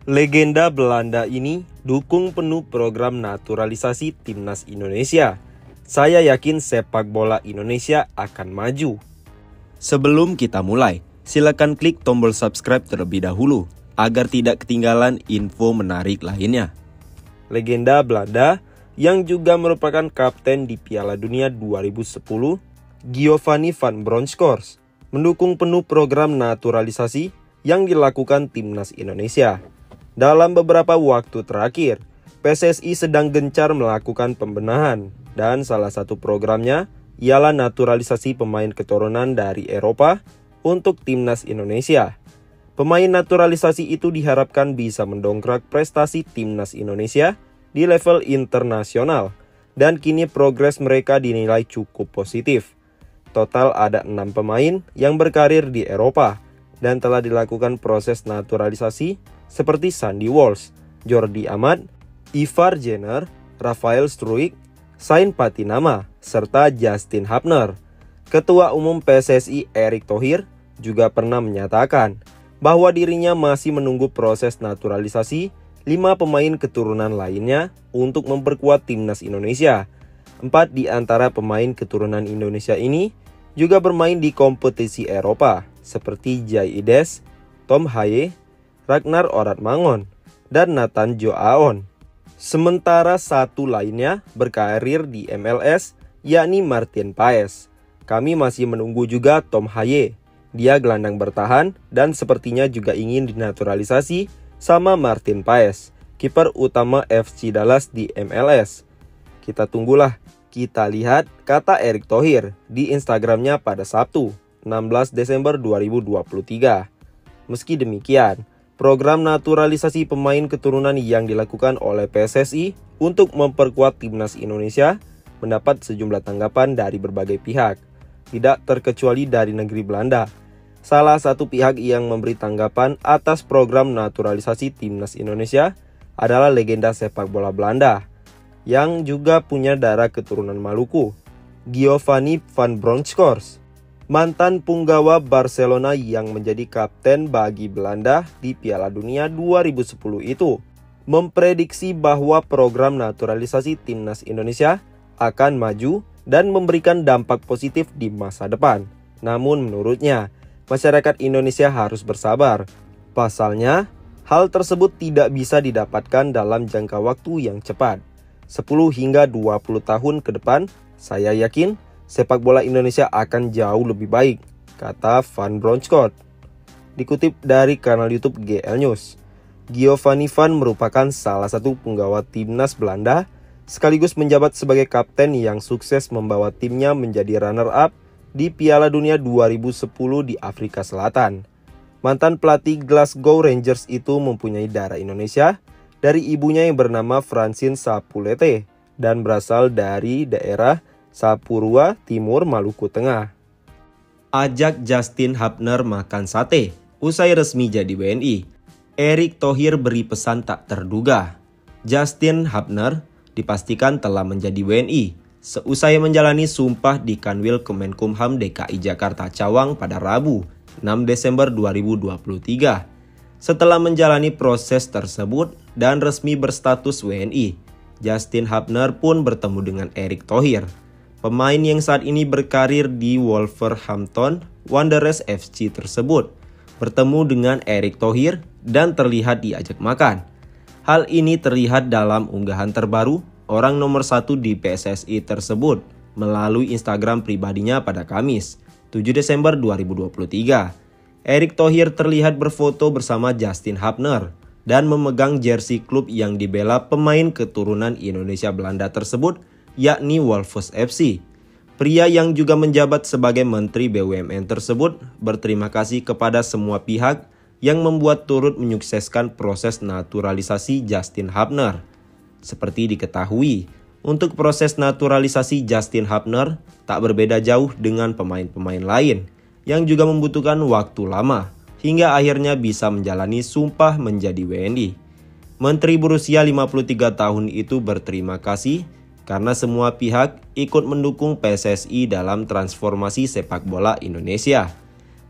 Legenda Belanda ini dukung penuh program naturalisasi timnas Indonesia. Saya yakin sepak bola Indonesia akan maju. Sebelum kita mulai, silakan klik tombol subscribe terlebih dahulu agar tidak ketinggalan info menarik lainnya. Legenda Belanda yang juga merupakan kapten di Piala Dunia 2010, Giovanni van Bronckhorst, mendukung penuh program naturalisasi yang dilakukan timnas Indonesia. Dalam beberapa waktu terakhir, PSSI sedang gencar melakukan pembenahan dan salah satu programnya ialah naturalisasi pemain keturunan dari Eropa untuk timnas Indonesia. Pemain naturalisasi itu diharapkan bisa mendongkrak prestasi timnas Indonesia di level internasional dan kini progres mereka dinilai cukup positif. Total ada 6 pemain yang berkarir di Eropa dan telah dilakukan proses naturalisasi seperti Sandy Walsh, Jordi Amat, Ivar Jenner, Rafael Struijk, Sain Patinama, serta Justin Hapner. Ketua Umum PSSI Erick Thohir juga pernah menyatakan bahwa dirinya masih menunggu proses naturalisasi 5 pemain keturunan lainnya untuk memperkuat timnas Indonesia. 4 di antara pemain keturunan Indonesia ini juga bermain di kompetisi Eropa seperti Jai Ides, Tom Haye, Ragnar Oratmangon, dan Nathan Joaon. Sementara satu lainnya berkarir di MLS, yakni Martin Paes. Kami masih menunggu juga Tom Haye. Dia gelandang bertahan dan sepertinya juga ingin dinaturalisasi sama Martin Paes, kiper utama FC Dallas di MLS. Kita tunggulah, kita lihat kata Erick Thohir di Instagramnya pada Sabtu, 16 Desember 2023. Meski demikian, program naturalisasi pemain keturunan yang dilakukan oleh PSSI untuk memperkuat timnas Indonesia mendapat sejumlah tanggapan dari berbagai pihak, tidak terkecuali dari negeri Belanda. Salah satu pihak yang memberi tanggapan atas program naturalisasi timnas Indonesia adalah legenda sepak bola Belanda yang juga punya darah keturunan Maluku, Giovanni van Bronckhorst, mantan punggawa Barcelona yang menjadi kapten bagi Belanda di Piala Dunia 2010 itu, memprediksi bahwa program naturalisasi timnas Indonesia akan maju dan memberikan dampak positif di masa depan. Namun menurutnya, masyarakat Indonesia harus bersabar. Pasalnya, hal tersebut tidak bisa didapatkan dalam jangka waktu yang cepat. 10 hingga 20 tahun ke depan, saya yakin sepak bola Indonesia akan jauh lebih baik, kata Van Bronckhorst. Dikutip dari kanal YouTube GL News, Giovanni Van merupakan salah satu punggawa timnas Belanda, sekaligus menjabat sebagai kapten yang sukses membawa timnya menjadi runner-up di Piala Dunia 2010 di Afrika Selatan. Mantan pelatih Glasgow Rangers itu mempunyai darah Indonesia dari ibunya yang bernama Francine Sapulete dan berasal dari daerah Sapurua Timur, Maluku Tengah. Ajak Justin Hapner makan sate usai resmi jadi WNI. Erick Thohir beri pesan tak terduga. Justin Hapner dipastikan telah menjadi WNI seusai menjalani sumpah di Kanwil Kemenkumham DKI Jakarta Cawang pada Rabu, 6 Desember 2023. Setelah menjalani proses tersebut dan resmi berstatus WNI, Justin Hapner pun bertemu dengan Erick Thohir, pemain yang saat ini berkarir di Wolverhampton Wanderers FC tersebut, bertemu dengan Erick Thohir dan terlihat diajak makan. Hal ini terlihat dalam unggahan terbaru orang nomor 1 di PSSI tersebut melalui Instagram pribadinya pada Kamis, 7 Desember 2023. Erick Thohir terlihat berfoto bersama Justin Hapner dan memegang jersey klub yang dibela pemain keturunan Indonesia Belanda tersebut, yakni Wolves FC. Pria yang juga menjabat sebagai Menteri BUMN tersebut berterima kasih kepada semua pihak yang membuat turut menyukseskan proses naturalisasi Justin Hapner. Seperti diketahui, untuk proses naturalisasi Justin Hapner tak berbeda jauh dengan pemain-pemain lain yang juga membutuhkan waktu lama hingga akhirnya bisa menjalani sumpah menjadi WNI. Menteri berusia 53 tahun itu berterima kasih karena semua pihak ikut mendukung PSSI dalam transformasi sepak bola Indonesia.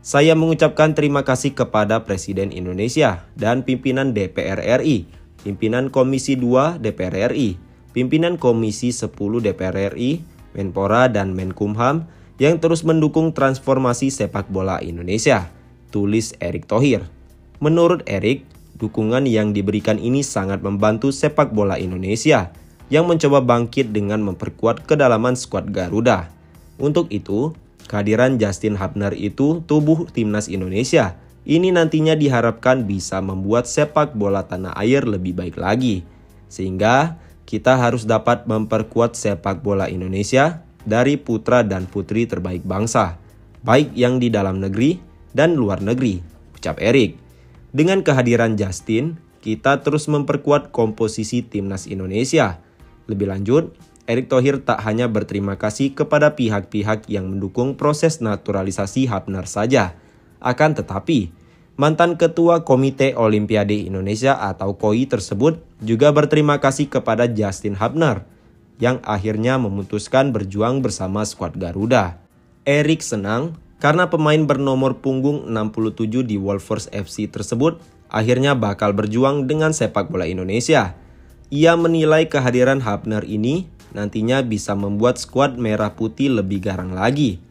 Saya mengucapkan terima kasih kepada Presiden Indonesia dan pimpinan DPR RI, pimpinan Komisi 2 DPR RI, pimpinan Komisi 10 DPR RI, Menpora dan Menkumham yang terus mendukung transformasi sepak bola Indonesia, tulis Erick Thohir. Menurut Erick, dukungan yang diberikan ini sangat membantu sepak bola Indonesia yang mencoba bangkit dengan memperkuat kedalaman skuad Garuda. Untuk itu, kehadiran Justin Hubner itu tubuh timnas Indonesia ini nantinya diharapkan bisa membuat sepak bola tanah air lebih baik lagi. Sehingga kita harus dapat memperkuat sepak bola Indonesia dari putra dan putri terbaik bangsa, baik yang di dalam negeri dan luar negeri, ucap Erick. Dengan kehadiran Justin, kita terus memperkuat komposisi timnas Indonesia. Lebih lanjut, Erick Thohir tak hanya berterima kasih kepada pihak-pihak yang mendukung proses naturalisasi Hubner saja. Akan tetapi, mantan Ketua Komite Olimpiade Indonesia atau KOI tersebut juga berterima kasih kepada Justin Hubner yang akhirnya memutuskan berjuang bersama skuad Garuda. Erick senang karena pemain bernomor punggung 67 di Wolvers FC tersebut akhirnya bakal berjuang dengan sepak bola Indonesia. Ia menilai kehadiran Hubner ini nantinya bisa membuat skuad merah putih lebih garang lagi.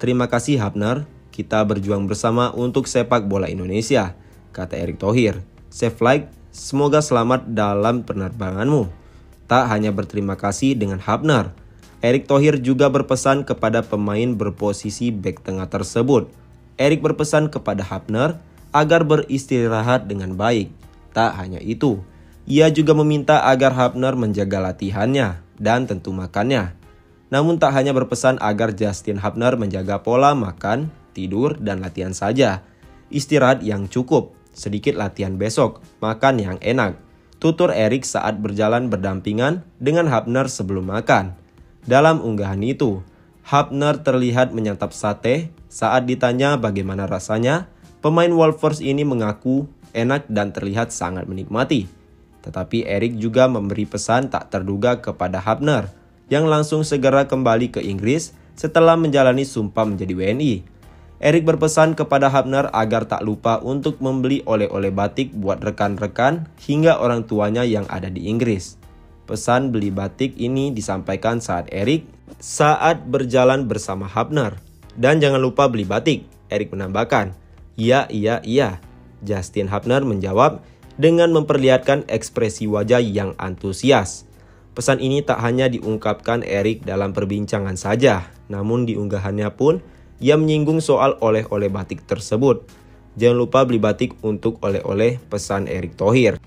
Terima kasih Hubner, kita berjuang bersama untuk sepak bola Indonesia, kata Erick Thohir. Safe flight, semoga selamat dalam penerbanganmu. Tak hanya berterima kasih dengan Hubner, Erick Thohir juga berpesan kepada pemain berposisi bek tengah tersebut. Erick berpesan kepada Hubner agar beristirahat dengan baik. Tak hanya itu, ia juga meminta agar Hubner menjaga latihannya dan tentu makannya. Namun tak hanya berpesan agar Justin Hubner menjaga pola makan, tidur, dan latihan saja. Istirahat yang cukup, sedikit latihan besok, makan yang enak. Tutur Erick saat berjalan berdampingan dengan Hubner sebelum makan. Dalam unggahan itu, Hubner terlihat menyantap sate. Saat ditanya bagaimana rasanya, pemain Wolvers ini mengaku enak dan terlihat sangat menikmati. Tetapi Erick juga memberi pesan tak terduga kepada Hubner yang langsung segera kembali ke Inggris setelah menjalani sumpah menjadi WNI. Erick berpesan kepada Hubner agar tak lupa untuk membeli oleh-oleh batik buat rekan-rekan hingga orang tuanya yang ada di Inggris. Pesan beli batik ini disampaikan saat Erick saat berjalan bersama Hubner. Dan jangan lupa beli batik, Erick menambahkan. Iya. Justin Hubner menjawab dengan memperlihatkan ekspresi wajah yang antusias. Pesan ini tak hanya diungkapkan Erick dalam perbincangan saja, namun di unggahannya pun ia menyinggung soal oleh-oleh batik tersebut. Jangan lupa beli batik untuk oleh-oleh, pesan Erick Thohir.